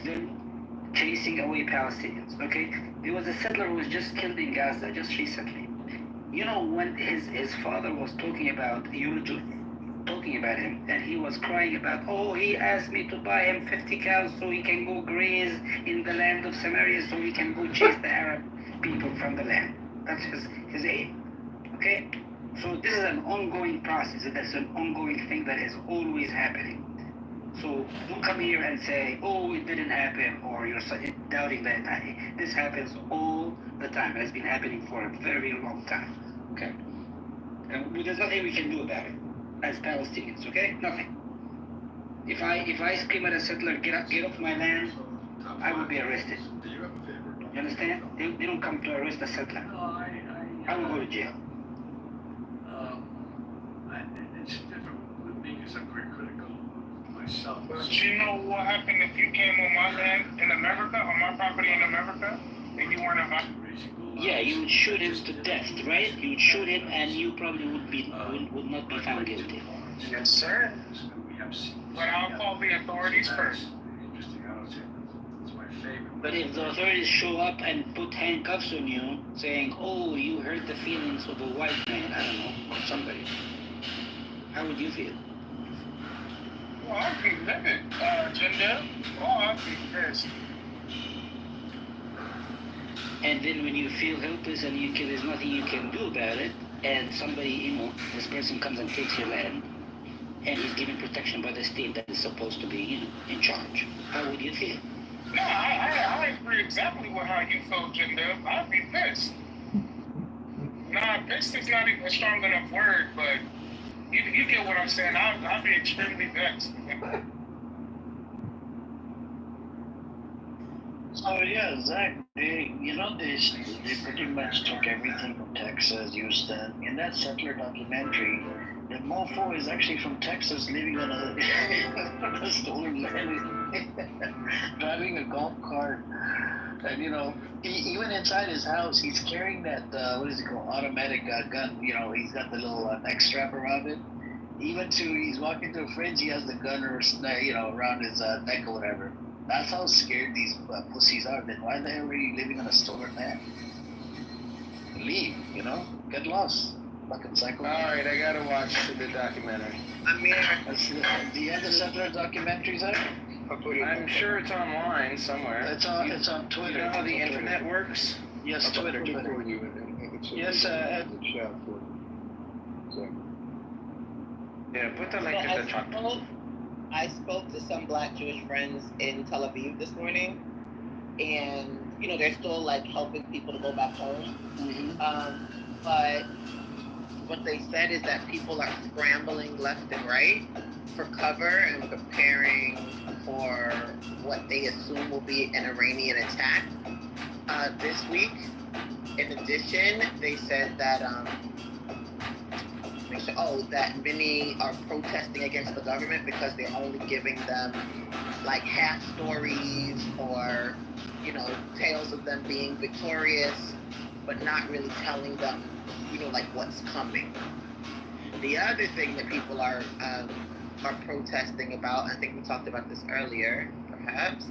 them chasing away Palestinians. Okay? There was a settler who was just killed in Gaza just recently. You know, when his father was talking about him, and he was crying about, oh, he asked me to buy him 50 cows so he can go graze in the land of Samaria so he can go chase the Arab people from the land. That's his aim. Okay? So this is an ongoing process. That's an ongoing thing that is always happening. So don't come here and say, oh, it didn't happen, or you're doubting that. This happens all the time. It has been happening for a very long time. Okay? And there's nothing we can do about it as Palestinians, okay? Nothing. If I scream at a settler, get off my land, I will be arrested. You understand? They don't come to arrest a settler. I will go to jail. It's different with me because I'm very critical of myself. But you know what happened if you came on my land in America, on my property in America, and you weren't invited? Raising goals. Yeah, you would shoot him to death, right? You would shoot him, and you probably would not be found guilty. Yes, sir. But I'll call the authorities first. It's my favorite. But if the authorities show up and put handcuffs on you, saying, "Oh, you hurt the feelings of a white man," I don't know, or somebody, how would you feel? Well, I'd be livid, Jinder. Oh, I'd be pissed. And then when you feel helpless and there's nothing you can do about it, and somebody, this person comes and takes your land, and he's given protection by the state that is supposed to be, in charge, how would you feel? No, I agree exactly with how you feel, Jinder. I'd be pissed. Nah, pissed is not even a strong enough word, but you get what I'm saying. I'd be extremely vexed. So yeah, Zach, they pretty much took everything from Texas, Houston. In that settler documentary, the mofo is actually from Texas, living on on a stolen land, driving a golf cart, and even inside his house, he's carrying that what is it called, automatic gun. He's got the little neck strap around it. Even he's walking to a friend, he has the gun around his neck or whatever. That's how scared these pussies are. Then why the hell are you living on a stolen land? Leave, get lost. Fucking psycho. Alright, I gotta watch the documentary. Do you have the settler documentaries out? I'm sure it's online somewhere. It's on Twitter. You know how the internet works? Yes, Twitter. Yes, Yeah, put the link in the chat. I spoke to some Black Jewish friends in Tel Aviv this morning, and they're still helping people to go back home. Mm-hmm. But what they said is that people are scrambling left and right for cover and preparing for what they assume will be an Iranian attack this week. In addition, they said that that many are protesting against the government because they're only giving them half stories or tales of them being victorious, but not really telling them what's coming. The other thing that people are protesting about, I think we talked about this earlier, perhaps,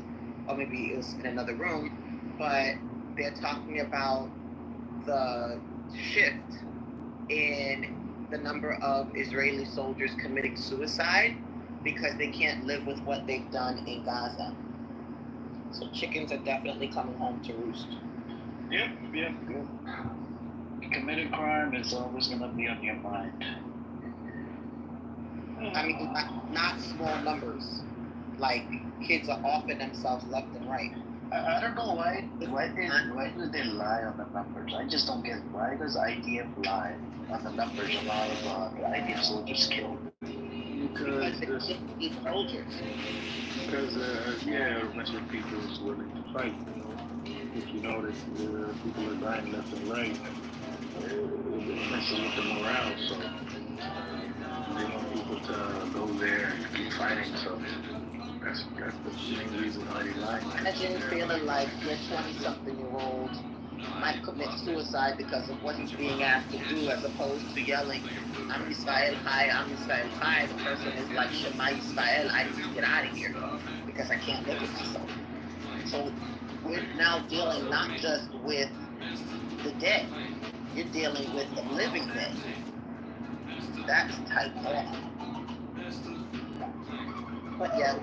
or maybe it was in another room, but they're talking about the shift in the number of Israeli soldiers committing suicide because they can't live with what they've done in Gaza. So chickens are definitely coming home to roost. Yep. Committed crime is always going to be on your mind. I mean, not small numbers. Kids are offing themselves left and right. I don't know why do they lie on the numbers? I just don't get why does IDF lie on the numbers a lot of IDF soldiers killed? Because they need soldiers. Because a bunch of people is willing to fight. If you notice, people are dying left and right. It messes with the morale, so they want people to go there and keep fighting. So that's the main reason why they lie. Imagine feeling like your 20-something-year-old might commit suicide because of what he's being asked to do, as opposed to yelling, "I'm Yisrael, hi, I'm Yisrael, hi." The person is like, "Shema Yisrael, I need to get out of here because I can't live with myself." So we're now dealing not just with the dead, you're dealing with the living dead. That's type off. But yeah,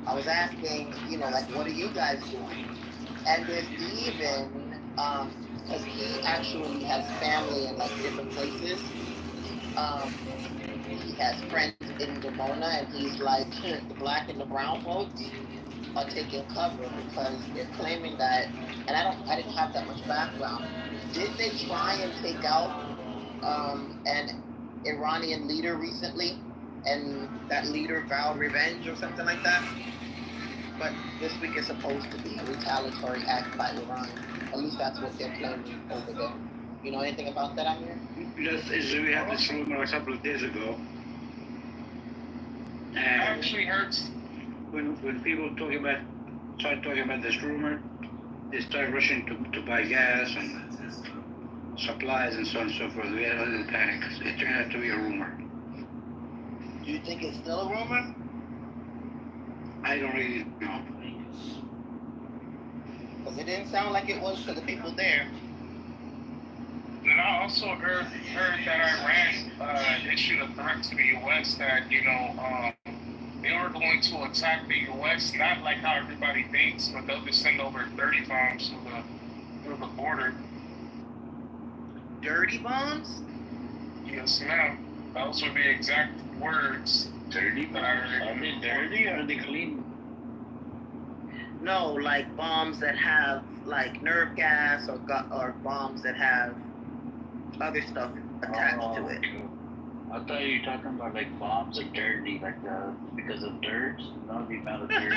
I was asking, what are you guys doing? And there's even, because he actually has family in different places. He has friends in Demona, and he's like, the black and the brown folks are taking cover because they're claiming that, and I didn't have that much background. Did they try and take out an Iranian leader recently, and that leader vowed revenge or something like that? But this week is supposed to be a retaliatory act by Iran. At least that's what they're claiming over there. You know anything about that, Amir? Yes, we had this rumor a couple of days ago. I And actually heard. when people started talking about this rumor, they start rushing to buy gas and supplies and so on and so forth. We had a little panic. It turned out to be a rumor. Do you think it's still a rumor? I don't really know. Because it didn't sound like it was to the people there. And I also heard that Iran issued a threat to the U.S. that, they were going to attack the U.S., not like how everybody thinks, but they'll just send over 30 bombs through the border. Dirty bombs? Yes, ma'am. Those were the exact words. Dirty that I bombs? heard. Are they dirty or are they clean? No, like bombs that have like nerve gas or bombs that have other stuff attached to it. I thought you were talking about like bombs are dirty, like because of dirt, not the amount of dirt.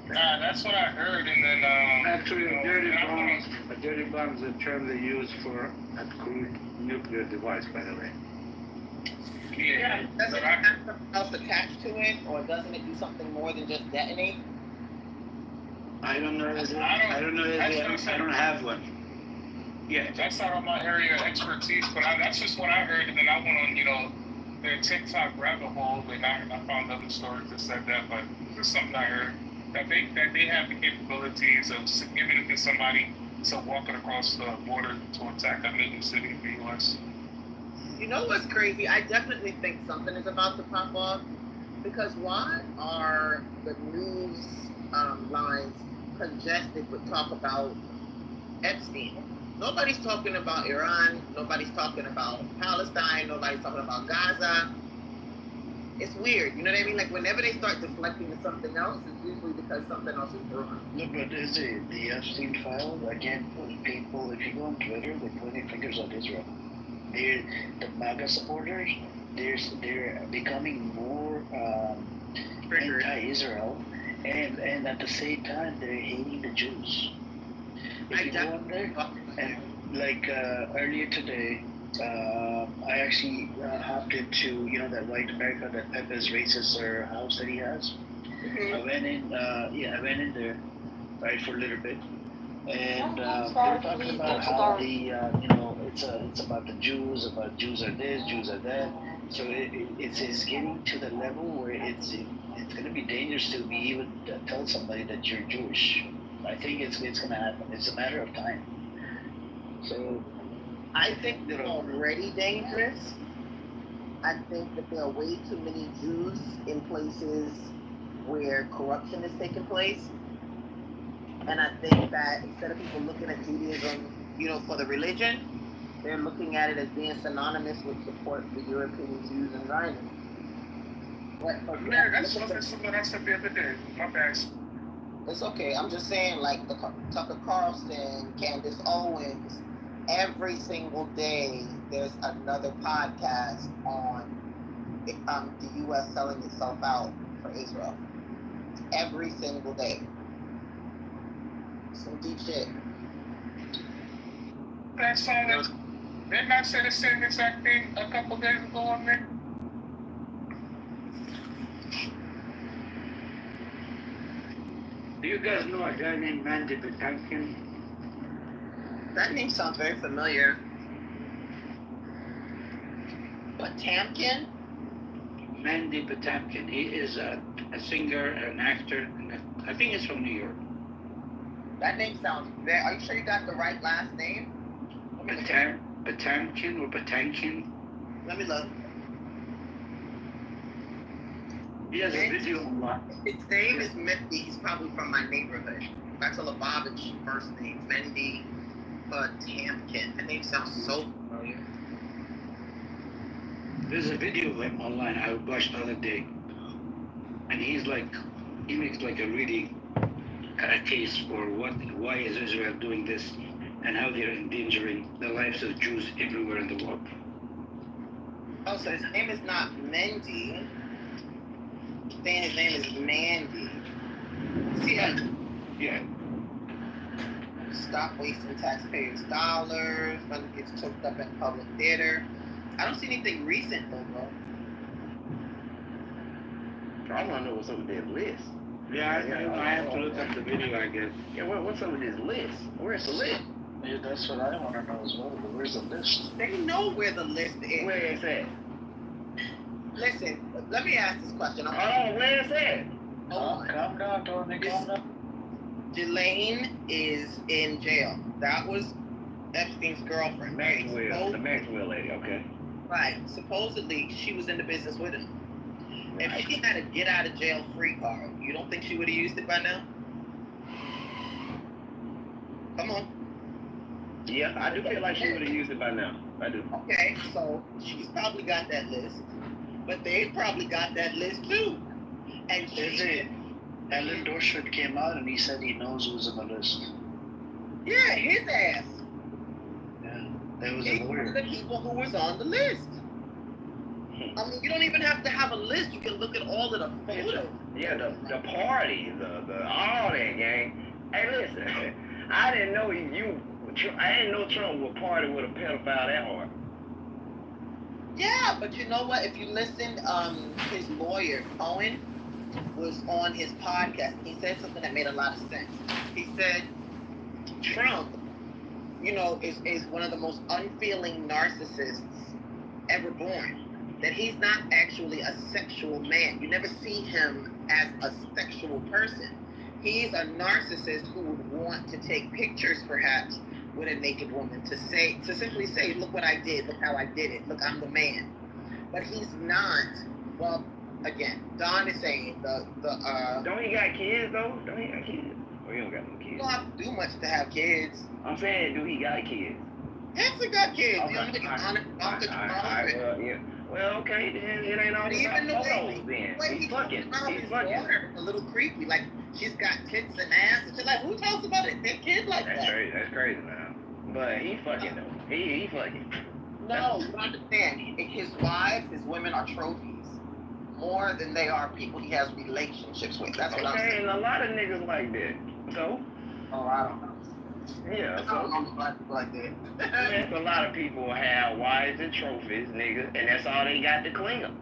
Nah, that's what I heard, and then Actually, a dirty bomb is a term they use for a crude nuclear device, by the way. yeah, Doesn't but it have something else attached to it, or doesn't it do something more than just detonate? I don't know. I don't have one. Yeah. that's not on my area of expertise, but that's just what I heard, and then I went on, their TikTok rabbit hole, and I found other stories that said that, but it's something I heard, that they have the capabilities of giving it to somebody to walking across the border to attack a major city in the U.S. You know what's crazy? I definitely think something is about to pop off, because why are the news lines congested with talk about Epstein? Nobody's talking about Iran. Nobody's talking about Palestine. Nobody's talking about Gaza. It's weird, you know what I mean? Like whenever they start deflecting to something else, it's usually because something else is brewing. No, but is the Epstein file again? People, if you go on Twitter, they're pointing fingers at Israel. The MAGA supporters. They're becoming more anti-Israel, and at the same time they're hating the Jews. If you go on there, and like earlier today, I actually hopped into that White America that Pepe's racist house that he has. Mm-hmm. I went in there, right, for a little bit, and they're talking about how it's about the Jews, about Jews are this, Jews are that. So it's getting to the level where it's going to be dangerous to be even tell somebody that you're Jewish. I think it's going to happen. It's a matter of time. So I think they're already dangerous. I think that there are way too many Jews in places where corruption is taking place. And I think that instead of people looking at Judaism, for the religion, they're looking at it as being synonymous with support for European Jews and Zionists. Yeah, that's something I said the other day. My bad. It's okay. I'm just saying, like the Tucker Carlson, Candace Owens, every single day there's another podcast on the U.S. selling itself out for Israel. Every single day. Some deep shit. That song, didn't I say the same exact thing a couple days ago on there? Do you guys know a guy named Mandy Patinkin? That name sounds very familiar. Potamkin? Mandy Patinkin. He is a singer, an actor, and I think he's from New York. That name sounds very... Are you sure you got the right last name? Patinkin or Patinkin? Let me look. He has a video online. His name is Mendy. He's probably from my neighborhood. That's a Lubavitch first name. Mendy Potamkin. That name sounds so familiar. There's a video of him online I watched the other day. And he makes like a really a case for why is Israel doing this and how they're endangering the lives of Jews everywhere in the world. Oh, so his name is not Mendy. Saying his name is Mandy. See that? Yeah. Stop wasting taxpayers' dollars. Money gets choked up in public theater. I don't see anything recent though, bro. I want to know what's on their list. Yeah, I have to look up the video, I guess. Yeah, what's up with this list? Where's the list? Yeah, that's what I want to know as well. But where's the list? They know where the list is. Where is that? Listen, let me ask this question. Hold on, where is that? Calm down, Tony. Calm down. Ghislaine is in jail. That was Epstein's girlfriend. Right? Maxwell, the Maxwell lady, okay. Right. Supposedly, she was in the business with him. If she had a get out of jail free card, you don't think she would have used it by now? Come on. Yeah, I do feel like she would have used it by now. I do. Okay, so she's probably got that list, but they probably got that list too. And Alan Dershowitz came out and he said he knows who's on the list. yeah, his ass. Yeah, there was He's a one of lawyer. the people who was on the list. I mean, you don't even have to have a list. You can look at all of the photos. Yeah, the party, the all that gang. Hey, listen, I didn't know I didn't know Trump would party with a pedophile that hard. Yeah, but you know what? If you listen, his lawyer, Cohen, was on his podcast. He said something that made a lot of sense. He said, Trump, is one of the most unfeeling narcissists ever born. That he's not actually a sexual man. You never see him as a sexual person. He's a narcissist who would want to take pictures, perhaps, with a naked woman to simply say, look what I did, look how I did it, look, I'm the man. But he's not. Well, again, Don is saying Don't he got kids though? Don't he got kids? Or he don't got no kids? you don't have to do much to have kids. I'm saying, do he got kids? Hanson got kids. Okay. You don't think he's on Yeah. Well, okay, then it ain't all But even the about way photos then. he's He's fucking. his daughter, a little creepy. Like, she's got tits and ass. And she's like, who talks about it? Their kid like That's that. crazy. That's crazy now. But he fucking though. He fucking. No, you understand. His wives, his women are trophies. More than they are people he has relationships with. That's what I'm Okay, saying. and a lot of niggas like that. So, Oh, I don't know. yeah, I don't so. know black people like that. Yes, a lot of people have wives and trophies, nigga, and that's all they got to cling them.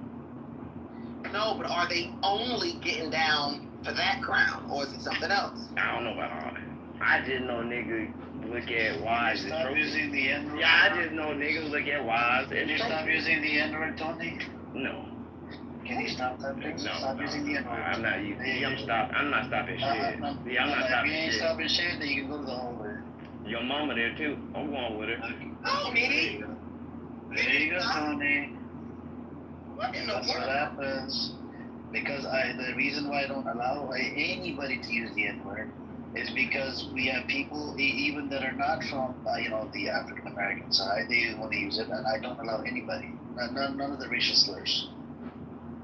No, but are they only getting down for that crown, or is it something else? I don't know about all that. I just know niggas look at wives and Stop trophies. using the N-word. Yeah, I just know niggas look at wives and Can you stop trophies. using the N-word, Tony? No. Can you stop that, please? No, Stop using the N-word. I'm not using. I'm not stopping shit. Yeah, I'm not If you stopping ain't shit. stopping shit, then you can go to the hallway. Your mama there too. I'm going with her. Oh, Nene. There you go, Tony. What in the That's what world? happens. Because the reason why I don't allow anybody to use the N-word is because we have people, even that are not from, the African American side, they want to use it, and I don't allow anybody. None of the racial slurs.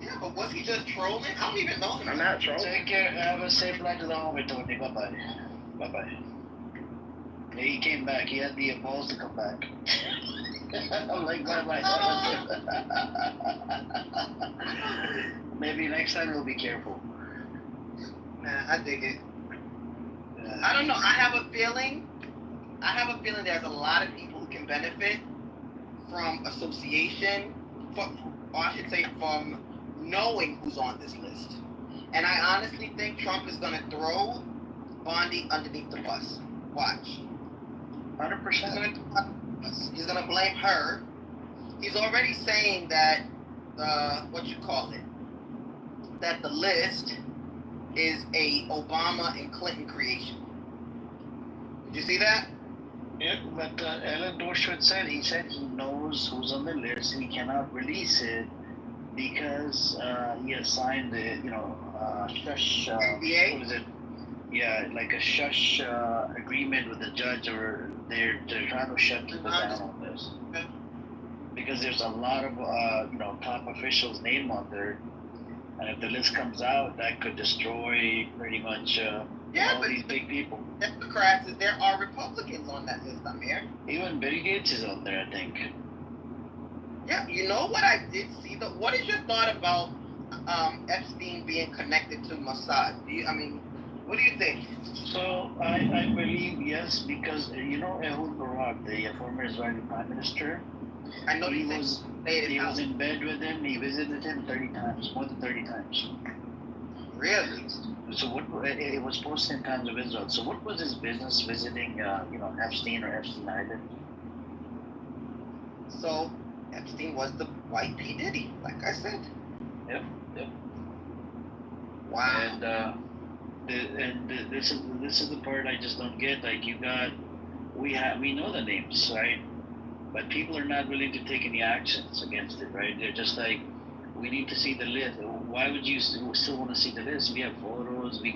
Yeah, but was he just trolling? I don't even know him. I'm not trolling. Take care. Have a safe flight to the hallway, Tony. Bye-bye. Bye-bye. Yeah, he came back. He had the balls to come back. I'm like, bye-bye. Maybe next time we'll be careful. Nah, I dig it. Yeah. I don't know. I have a feeling there's a lot of people who can benefit from association, or I should say from knowing who's on this list. And I honestly think Trump is going to throw Bondi underneath the bus. Watch. 100%. He's going to blame her. He's already saying that, that the list is a Obama and Clinton creation. Did you see that? Yeah, but Alan Dershowitz said he knows who's on the list and he cannot release it because he has signed the, shush, NDA? what is it? Yeah, like a shush agreement with the judge, or they're trying to shut people down on this. Because there's a lot of, top officials' name on there. And if the list comes out, that could destroy pretty much all these big people. Democrats, there are Republicans on that list, Amir. Even Bill Gates is on there, I think. Yeah, you know what I did see? What is your thought about Epstein being connected to Mossad? What do you think? So I believe yes, because Ehud Barak, the former Israeli Prime Minister, I know he was in bed with him. He visited him 30 times, more than 30 times. Really? So what it was posted in Times of Israel. So what was his business visiting, Epstein or Epstein Island? So Epstein was the white P Diddy, like I said. Yep. Wow. And this is the part I just don't get. Like we know the names, right? But people are not willing to take any actions against it, right? They're just like, we need to see the list. Why would you still want to see the list? We have photos. We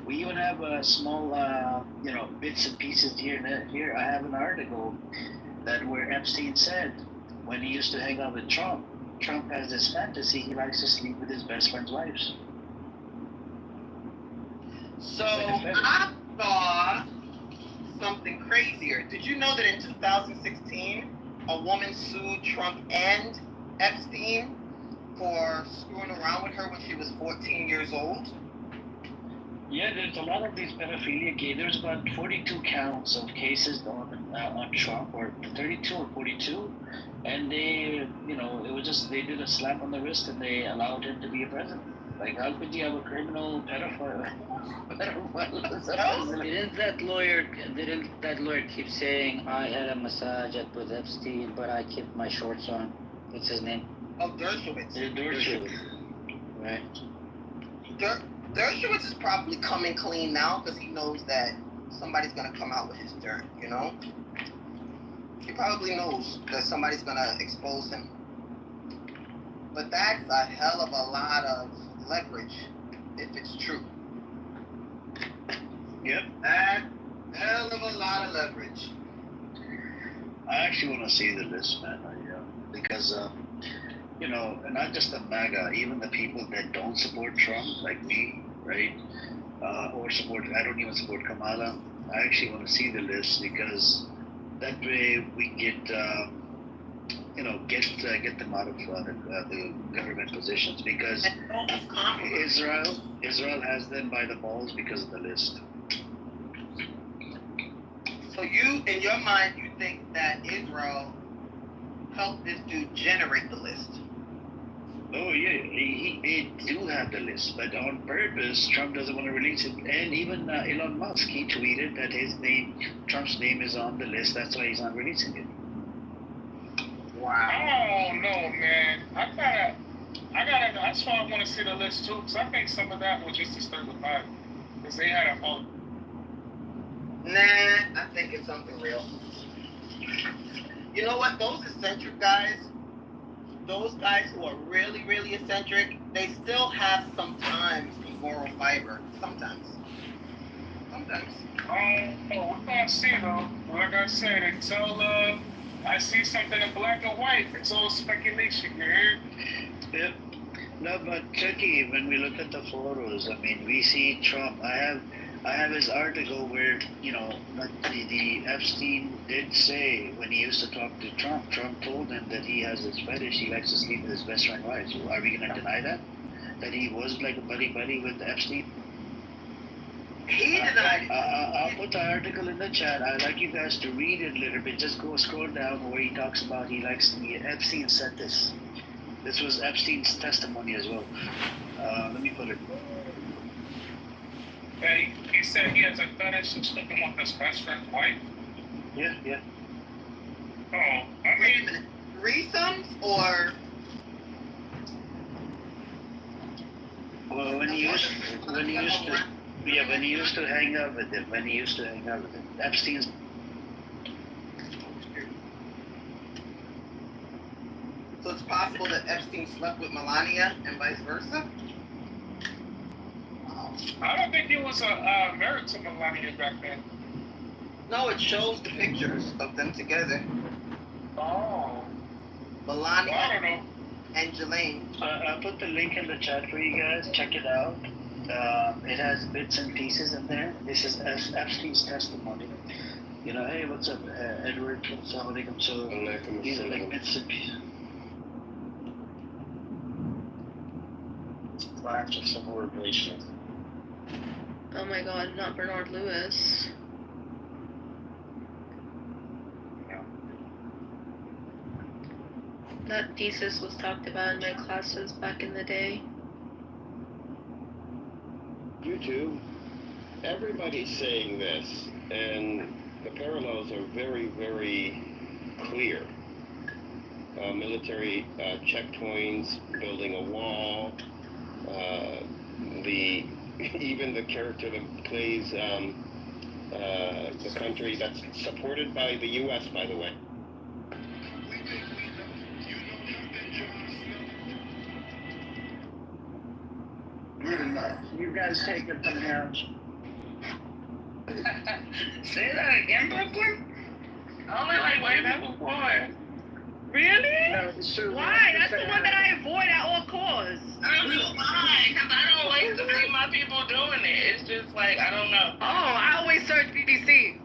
even have small, bits and pieces here and there. Here, I have an article where Epstein said when he used to hang out with Trump has this fantasy he likes to sleep with his best friend's wives. So I saw something crazier. Did you know that in 2016, a woman sued Trump and Epstein for screwing around with her when she was 14 years old? Yeah, there's a lot of these pedophilia cases. There's about 42 counts of cases on Trump, or 32 or 42, and they did a slap on the wrist and they allowed him to be a president. Like, how could you have a criminal pedophile? Didn't that lawyer keep saying, I had a massage with Epstein, but I kept my shorts on? What's his name? Oh, Dershowitz. Dershowitz. Right. Dershowitz is probably coming clean now because he knows that somebody's going to come out with his dirt, you know? He probably knows that somebody's going to expose him. But that's a hell of a lot of leverage if it's true. Yep. That hell of a lot of leverage. I actually want to see the list, man. Because, not just the MAGA, even the people that don't support Trump, like me, right? I don't even support Kamala. I actually want to see the list because that way we get them out of the government positions, because Israel has them by the balls because of the list. So you, in your mind, you think that Israel helped this dude generate the list? Oh yeah, he do have the list, but on purpose, Trump doesn't want to release it. And even Elon Musk, he tweeted that Trump's name is on the list. That's why he's not releasing it. Wow. Oh no, man. That's why I want to see the list too, because I think some of that was just to stir the pot, because they had a whole. Nah, I think it's something real. You know what? Those eccentric guys, those guys who are really, really eccentric, they still have sometimes moral fiber. Sometimes. Oh, we're gonna see though. Like I said, until I see something in black and white, it's all speculation, you hear? Yep. No, but Chucky, when we look at the photos, I mean, we see Trump. I have his article where, the Epstein did say when he used to talk to Trump told him that he has this fetish, he likes to sleep with his best friend wife. So are we going to deny that? That he was like a buddy with Epstein? He denied it. I'll put the article in the chat. I'd like you guys to read it a little bit. Just go scroll down where he talks about Epstein said this. This was Epstein's testimony as well. Let me put it. Hey, he said he has a fetish of sleeping with his best friend's wife. Yeah. Oh, I Wait a mean, minute. Threesomes or? Well, when he used to hang out with him, Epstein's. So it's possible that Epstein slept with Melania and vice versa? I don't think he was married to Melania back then. No, it shows the pictures of them together. Oh. Melania Well, I don't know. and Jelaine. I'll put the link in the chat for you guys. Check it out. It has bits and pieces in there. This is Epstein's testimony. Hey, what's up, Edward? Assalamualaikum. So these are like bits and pieces. Flash of subordination. Oh my god, not Bernard Lewis. That thesis was talked about in my classes back in the day. YouTube, everybody's saying this, and the parallels are very, very clear. Military checkpoints, building a wall, even the character that plays the country that's supported by the U.S., by the way. You guys take it from here. Say that again, Brooklyn? I only like way back before. Really? No, Sue, Why? That's the one that I avoid at all costs. I don't know why, because I don't like to see my people doing it. It's just like, I don't know. Oh, I always search BBC.